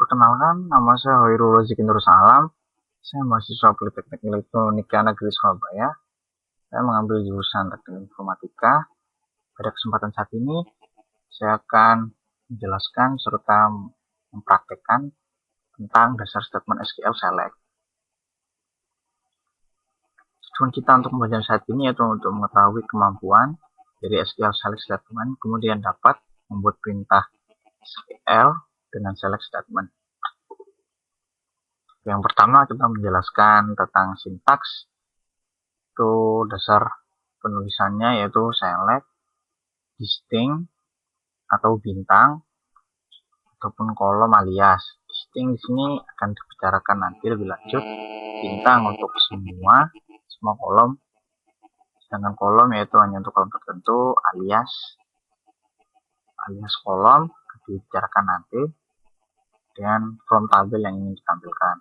Perkenalkan, nama saya Hoirul Rozikin Darussalam. Saya mahasiswa Politeknik Elektronika Negeri Surabaya. Saya mengambil jurusan Teknik Informatika. Pada kesempatan saat ini, saya akan menjelaskan serta mempraktekkan tentang dasar statement SQL Select. Tujuan kita untuk pembelajaran saat ini yaitu untuk mengetahui kemampuan dari SQL Select Statement, kemudian dapat membuat perintah SQL dengan Select Statement. Yang pertama kita menjelaskan tentang sintaks. Itu dasar penulisannya yaitu select, distinct atau bintang ataupun kolom alias. Distinct di sini akan dibicarakan nanti lebih lanjut. Bintang untuk semua kolom, sedangkan kolom yaitu hanya untuk kolom tertentu, alias kolom dibicarakan nanti, dan from tabel yang ingin ditampilkan.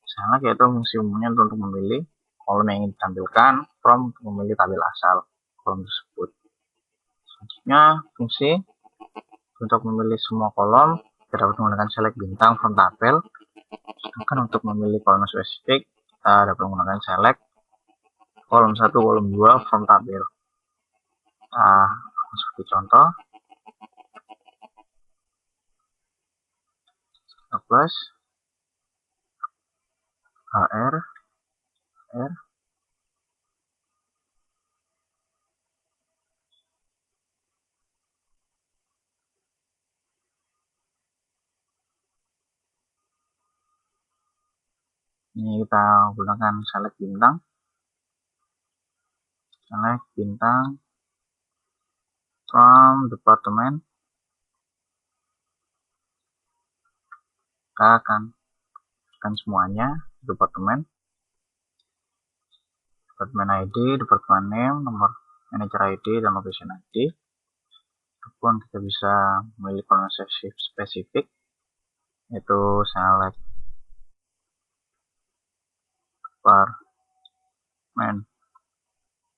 Select yaitu fungsi umumnya untuk memilih kolom yang ingin ditampilkan, from untuk memilih tabel asal kolom tersebut. Selanjutnya fungsi untuk memilih semua kolom kita dapat menggunakan select bintang from tabel, sedangkan untuk memilih kolom spesifik kita dapat menggunakan select kolom 1, kolom 2 from tabel. Seperti contoh plus HR ini kita gunakan select bintang from department. Kita akan semuanya departemen ID, department name, nomor manager ID, dan location ID. Ataupun kita bisa memilih kolom spesifik yaitu select department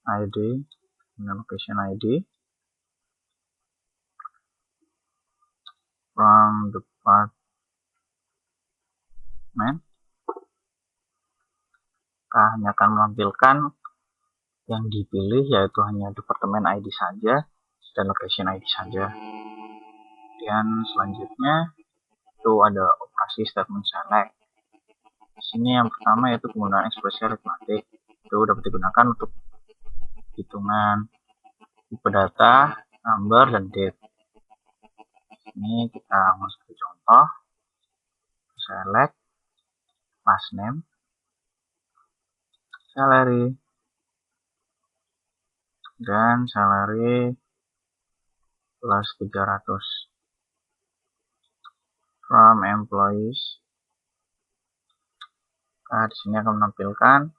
ID dan location ID from department. Kita hanya akan menampilkan yang dipilih yaitu hanya departemen ID saja dan location ID saja. Dan selanjutnya itu ada operasi statement select. Di sini yang pertama yaitu penggunaan ekspresi aritmatik. Itu dapat digunakan untuk hitungan tipe data, number, dan date. Ini kita masuk ke contoh. Select last name, salary, dan salary plus 300 from employees. Nah, di sini akan menampilkan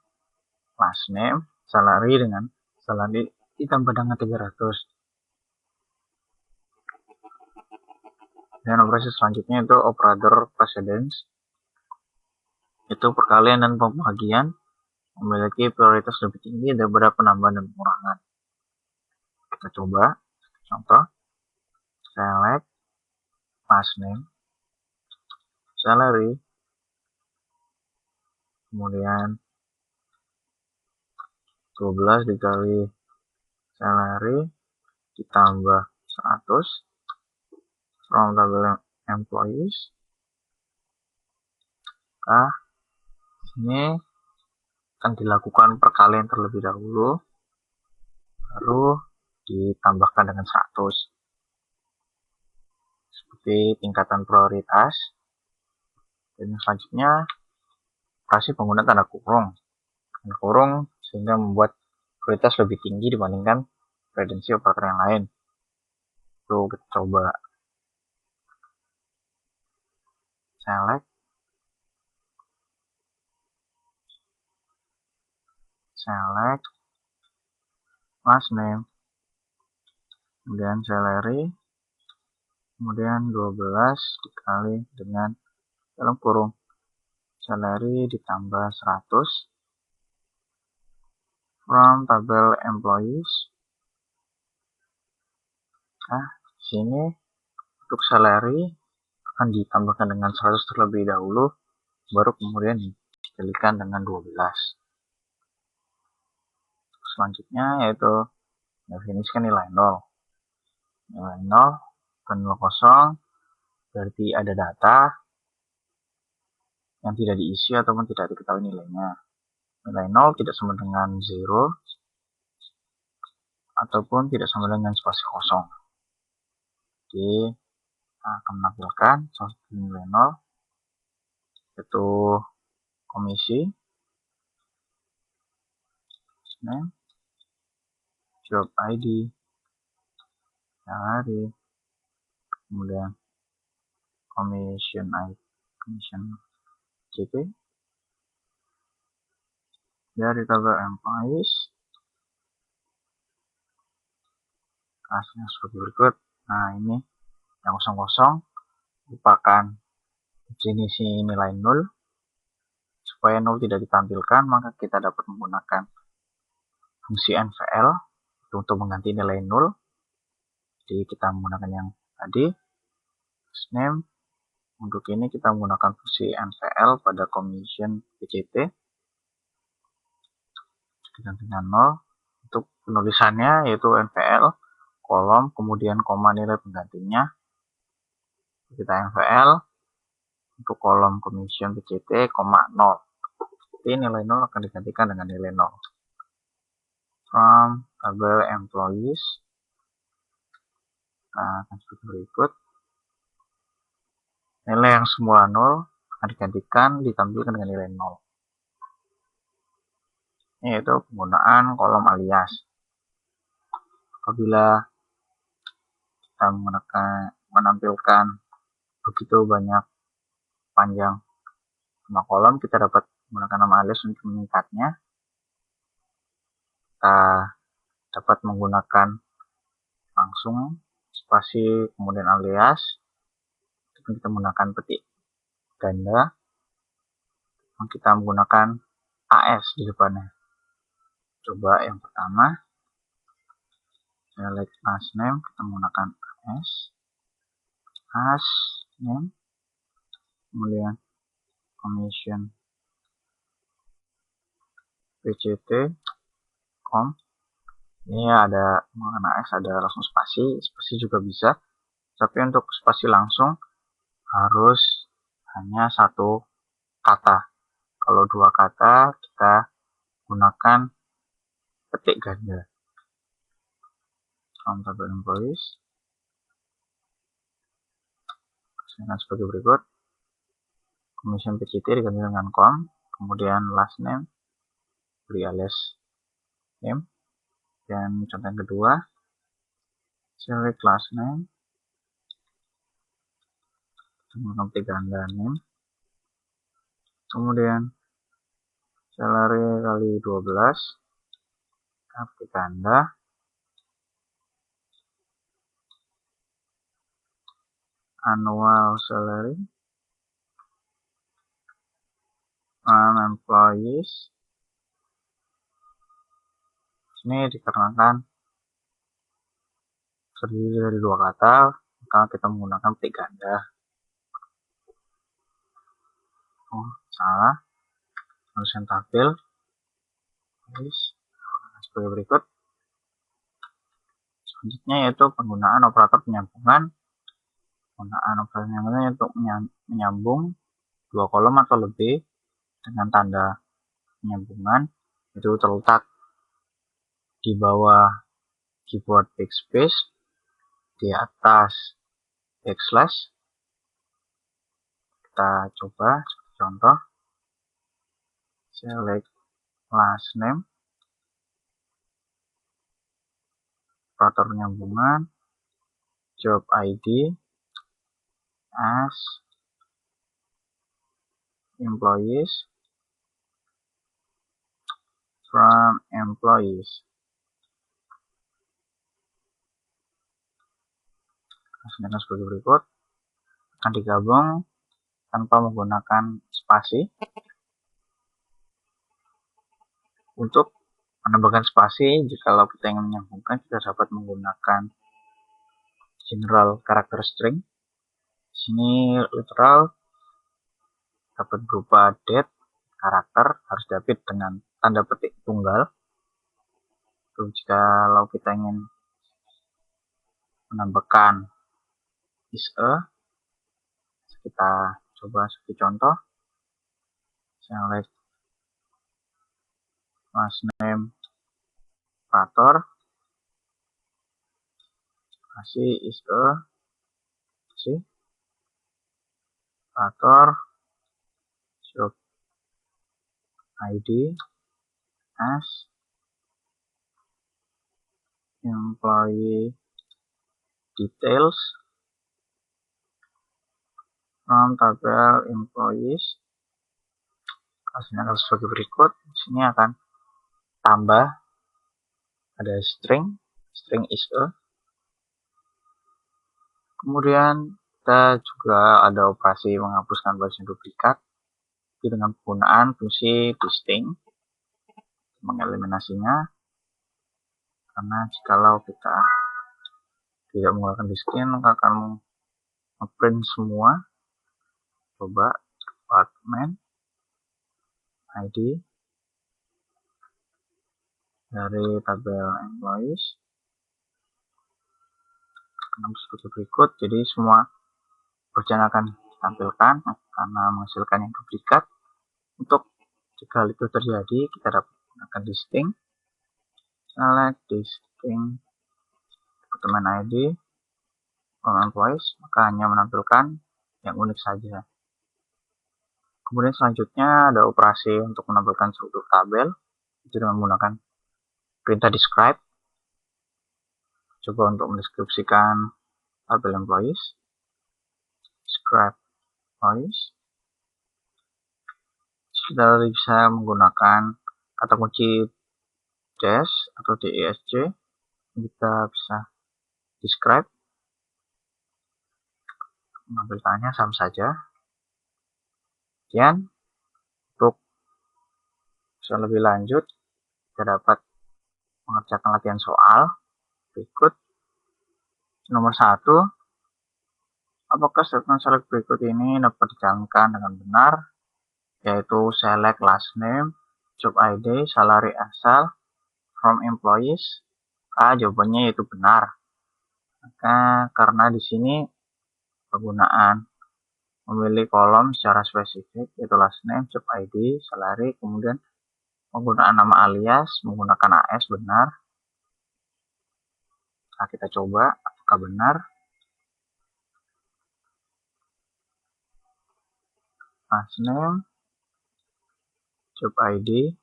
last name, salary dengan salary ditambah dengan 300. Dan operasi selanjutnya itu operator precedence. Itu perkalian dan pembagian memiliki prioritas lebih tinggi daripada penambahan dan pengurangan. Kita coba contoh. Select last name, salary, kemudian 12 dikali salary ditambah 100 from tabel employees. Ini akan dilakukan perkalian terlebih dahulu, baru ditambahkan dengan 100 seperti tingkatan prioritas. Dan selanjutnya operasi penggunaan tanda kurung sehingga membuat prioritas lebih tinggi dibandingkan referensi operator yang lain. Itu kita coba. Select last name, kemudian salary, kemudian 12 dikali dengan dalam kurung salary ditambah 100 from tabel employees. Di sini untuk salary akan ditambahkan dengan 100 terlebih dahulu, baru kemudian dikalikan dengan 12. Selanjutnya yaitu definisikan nilai 0. Nilai 0 dan 0 kosong berarti ada data yang tidak diisi ataupun tidak diketahui nilainya. Nilai 0 tidak sama dengan 0 ataupun tidak sama dengan spasi kosong. Jadi akan menampilkan salah satu nilai 0 yaitu komisi, name, job ID, hari, kemudian commission ID, commission CT, dari tabel employees, hasilnya seperti berikut. Nah, ini yang kosong-kosong merupakan definisi nilai 0. Supaya 0 tidak ditampilkan, maka kita dapat menggunakan fungsi NVL untuk mengganti nilai 0. Jadi kita menggunakan yang tadi, name. Untuk ini kita menggunakan fungsi NVL pada commission PCT diganti dengan 0. Untuk penulisannya yaitu NVL kolom kemudian koma nilai penggantinya. Kita NVL untuk kolom commission PCT, 0. Jadi nilai 0 akan digantikan dengan nilai 0. From tabel employees, nah, akan seperti berikut. Nilai yang semula 0 akan digantikan ditampilkan dengan nilai 0. Ini yaitu penggunaan kolom alias. Apabila kita menampilkan begitu banyak panjang nama kolom, kita dapat menggunakan nama alias untuk menyingkatnya. Kita dapat menggunakan langsung spasi kemudian alias. Kita menggunakan petik ganda. Kita menggunakan AS di depannya. Coba yang pertama, select last name, kita menggunakan AS, name, kemudian commission PCT, com. Ini ada menggunakan AS, ada langsung spasi juga bisa. Tapi untuk spasi langsung harus hanya satu kata. Kalau dua kata kita gunakan petik ganda. Tabel employees. Dengan sebagai berikut. Commission PCT diganti dengan com, kemudian last name, beri alias name. Dan contoh yang kedua, select last name, menggunakan petik ganda name. Kemudian salary kali 12, petik ganda. Annual salary, employees. Ini dikarenakan terdiri dari dua kata, maka kita menggunakan petik ganda. Oh, salah. Tulisan tabel. Sebagai berikut. Selanjutnya yaitu penggunaan operator penyambungan. Penggunaan operator penyambungan untuk menyambung dua kolom atau lebih dengan tanda penyambungan itu terletak di bawah keyboard backspace, di atas backslash. Kita coba contoh, select last name, operator penyambungan, job ID as employees, from employees. Hasilnya sebagai berikut, akan digabung tanpa menggunakan spasi. Untuk menambahkan spasi, jika kita ingin menyambungkan, kita dapat menggunakan general character string Sini literal dapat berupa date, karakter harus dapat dengan tanda petik tunggal. Terus kalau kita ingin menambahkan is a, kita coba seperti contoh, select last name operator, kasih is a, kasih operator job ID as employee details from tabel employees. Hasilnya akan sebagai berikut. Di sini akan tambah ada string is a. Kemudian kita juga ada operasi menghapuskan baris duplikat dengan penggunaan fungsi distinct, mengeliminasinya. Karena jikalau kita tidak menggunakan distinct, maka akan ngeprint semua. Coba department ID dari tabel employees seperti berikut. Jadi semua pekerjaan akan ditampilkan karena menghasilkan yang duplikat. Untuk jika hal itu terjadi, kita dapat menggunakan distinct, select distinct department ID from employees, maka hanya menampilkan yang unik saja. Kemudian selanjutnya ada operasi untuk menampilkan struktur tabel, itu dengan menggunakan perintah describe. Coba untuk mendeskripsikan tabel employees, describe employees. Kita bisa menggunakan kata kunci dash atau DESC. Kita bisa describe, menampilkannya sama saja. Kemudian untuk bisa lebih lanjut, kita dapat mengerjakan latihan soal berikut. Nomor 1, apakah statement select berikut ini dapat dijalankan dengan benar, yaitu select last name, job ID, salary asal from employees? Jawabannya yaitu benar. Maka karena di sini penggunaan memilih kolom secara spesifik, yaitu last name, job ID, salary, kemudian penggunaan nama alias menggunakan AS benar. Nah, kita coba apakah benar. Last name, job ID,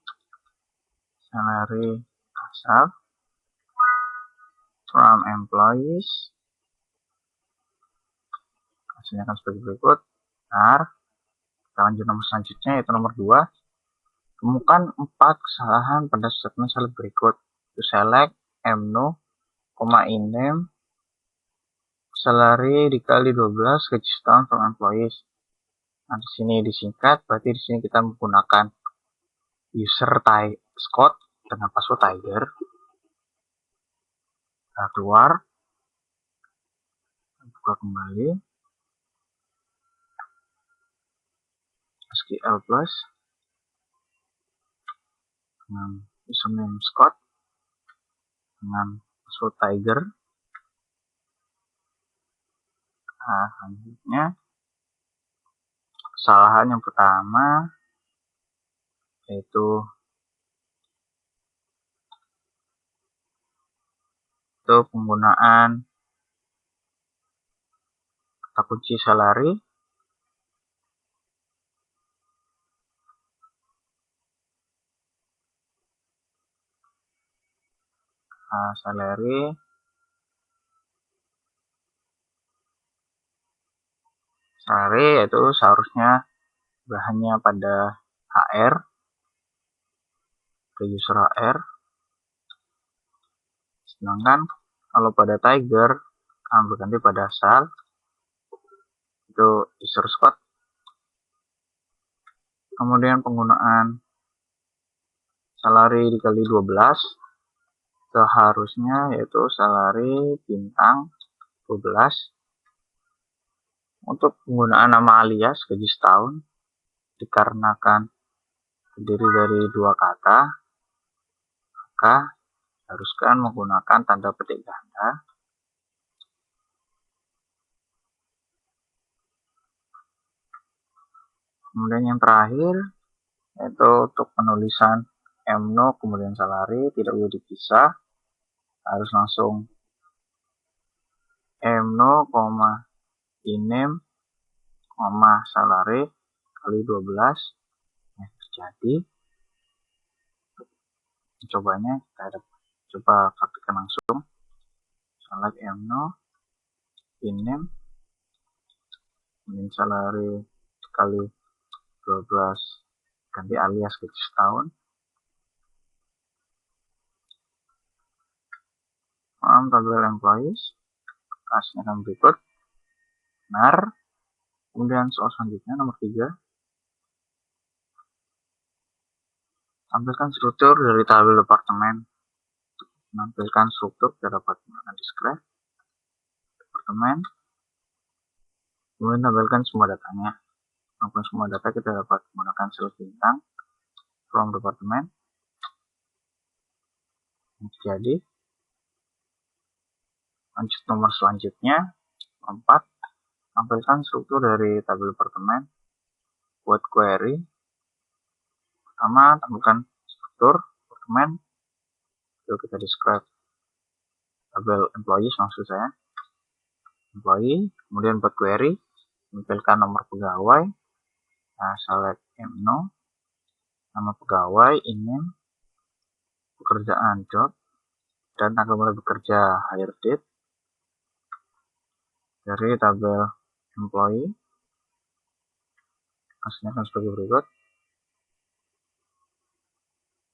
salary asal from employees. Hasilnya akan sebagai berikut. Benar. Kita lanjut nomor selanjutnya, yaitu nomor 2. Temukan 4 kesalahan pada statement select berikut. Select mno, inName, salary dikali 12 gaji setahun from employees. Nah, di sini disingkat, berarti di sini kita menggunakan user Scott dengan password Tiger. Kita keluar, buka kembali, SQL Plus dengan username Scott dengan password Tiger. Nah, selanjutnya kesalahan yang pertama yaitu penggunaan kata kunci salary salary yaitu seharusnya bahannya pada HR, ke user HR. Sedangkan kalau pada Tiger akan berganti pada sal, itu user Scott. Kemudian penggunaan salary dikali 12 seharusnya yaitu salary bintang 12. Untuk penggunaan nama alias gaji setahun dikarenakan terdiri dari dua kata, maka haruskan menggunakan tanda petik ganda. Kemudian yang terakhir yaitu untuk penulisan MNO kemudian salary tidak boleh dipisah, harus langsung MNO, INEM, salary kali 12. Nah, jadi cobanya kita coba praktikkan langsung. Select MNO, INEM, kemudian salary kali 12, ganti alias gaji setahun. Tabel employees, kasihnya akan berikut. Benar. Kemudian soal selanjutnya nomor 3. Tampilkan struktur dari tabel departemen. Menampilkan struktur kita dapat menggunakan describe departemen. Kemudian tampilkan semua datanya. Maupun semua data kita dapat menggunakan sel bintang from departemen. Jadi lanjut nomor selanjutnya 4. Tampilkan struktur dari tabel departemen. Buat query. Pertama tampilkan struktur departemen. Lalu kita describe tabel employees maksud saya. Employee, kemudian buat query, tampilkan nomor pegawai. Nah, select MNO, nama pegawai, INEM, pekerjaan job, dan tanggal mulai bekerja hire date. Dari tabel employee, hasilnya akan sebagai berikut.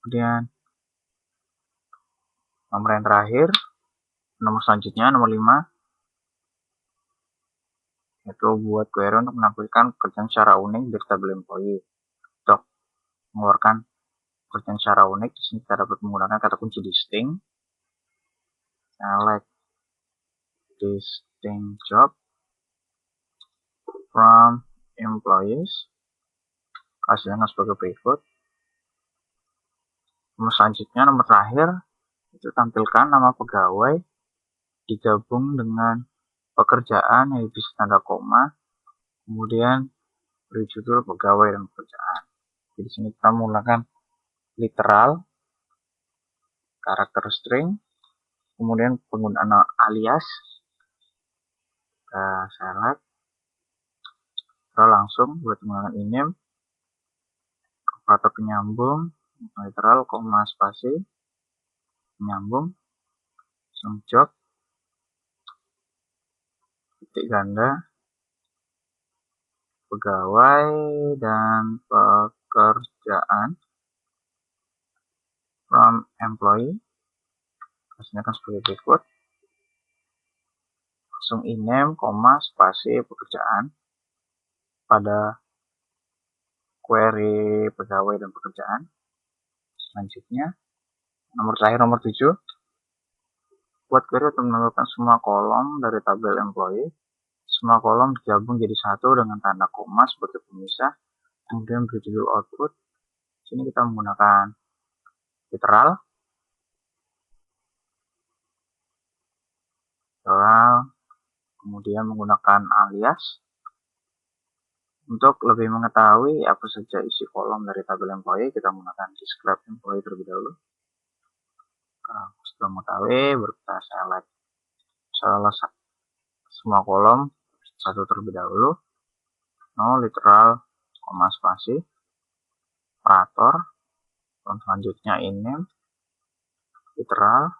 Kemudian nomor yang terakhir, nomor selanjutnya, nomor 5, yaitu buat query untuk menampilkan pekerjaan secara unik dari tabel employee. Untuk mengeluarkan pekerjaan secara unik, di sini kita dapat menggunakan kata kunci distinct. Select distinct job from employees. Hasilnya sebagai berikut. Nomor selanjutnya, nomor terakhir, itu tampilkan nama pegawai digabung dengan pekerjaan yang bisa tanda koma, kemudian beri judul pegawai dan pekerjaan. Jadi di sini kita menggunakan literal, karakter string, kemudian penggunaan alias. Kita select, langsung buat menggunakan INEM, operator penyambung, literal, koma, spasi, penyambung, langsung job, titik ganda, pegawai dan pekerjaan from employee. Hasilnya akan sebagai berikut. Langsung INEM, spasi pekerjaan pada query pegawai dan pekerjaan. Selanjutnya, nomor terakhir nomor 7. Buat query untuk menambahkan semua kolom dari tabel employee. Semua kolom digabung jadi satu dengan tanda koma sebagai pemisah. Kemudian beri judul output. Sini kita menggunakan literal, kemudian menggunakan alias. Untuk lebih mengetahui apa saja isi kolom dari tabel employee, kita menggunakan describe employee terlebih dahulu. Setelah mengetahui, baru kita select semua kolom satu terlebih dahulu. No, literal, spasi, operator, dan selanjutnya INEM, literal,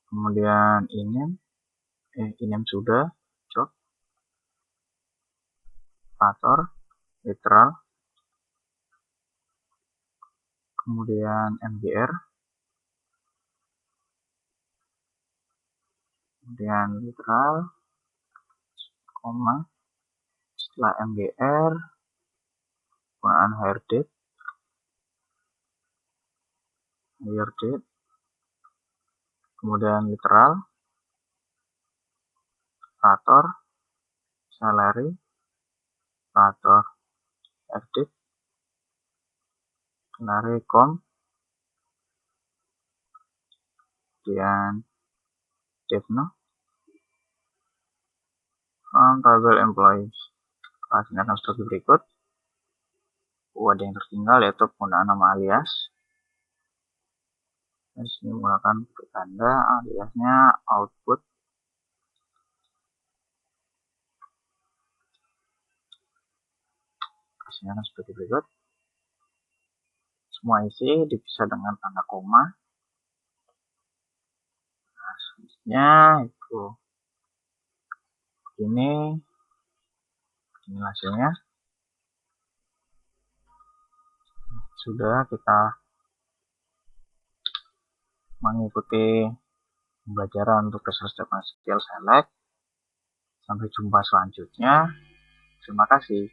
kemudian INEM sudah, job, operator, literal, kemudian MBR, kemudian literal, koma, setelah MBR, penggunaan hire date, kemudian literal, operator, salary, operator edit, salary com, kemudian devno, from table employees. Kelasnya akan seperti berikut. Ada yang tertinggal yaitu penggunaan nama alias. Di sini menggunakan tanda aliasnya output. Kelasnya akan seperti berikut. Semua isi dipisah dengan tanda koma. Nah, selanjutnya itu ini hasilnya. Sudah kita mengikuti pembelajaran untuk Research Skill Select. Sampai jumpa selanjutnya. Terima kasih.